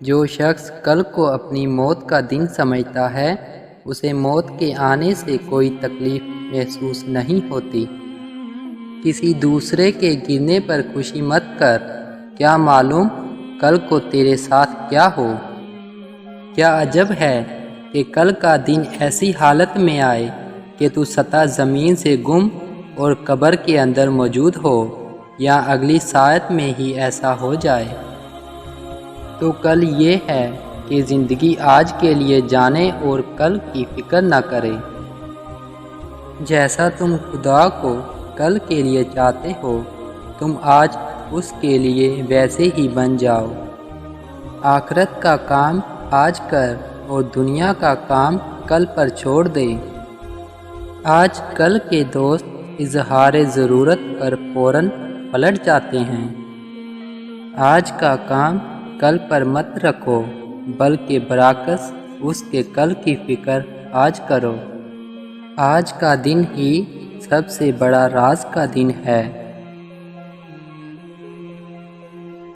جو شخص کل کو اپنی موت کا دن سمجھتا ہے اسے موت کے آنے سے کوئی تکلیف محسوس نہیں ہوتی۔ کسی دوسرے کے گرنے پر خوشی مت کر، کیا معلوم کل کو تیرے ساتھ کیا ہو۔ کیا عجب ہے کہ کل کا دن ایسی حالت میں آئے کہ تو سطح زمین سے گم اور قبر کے اندر موجود ہو، یا اگلی ساعت میں ہی ایسا ہو جائے۔ تو کل یہ ہے کہ زندگی آج کے لیے جانے اور کل کی فکر نہ کرے۔ جیسا تم خدا کو کل کے لیے چاہتے ہو، تم آج اس کے لیے ویسے ہی بن جاؤ۔ آخرت کا کام آج کر اور دنیا کا کام کل پر چھوڑ دے۔ آج کل کے دوست اظہار ضرورت پر فوراً پلٹ جاتے ہیں۔ آج کا کام کل پر مت رکھو، بلکہ برعکس اس کے کل کی فکر آج کرو۔ آج کا دن ہی سب سے بڑا راز کا دن ہے۔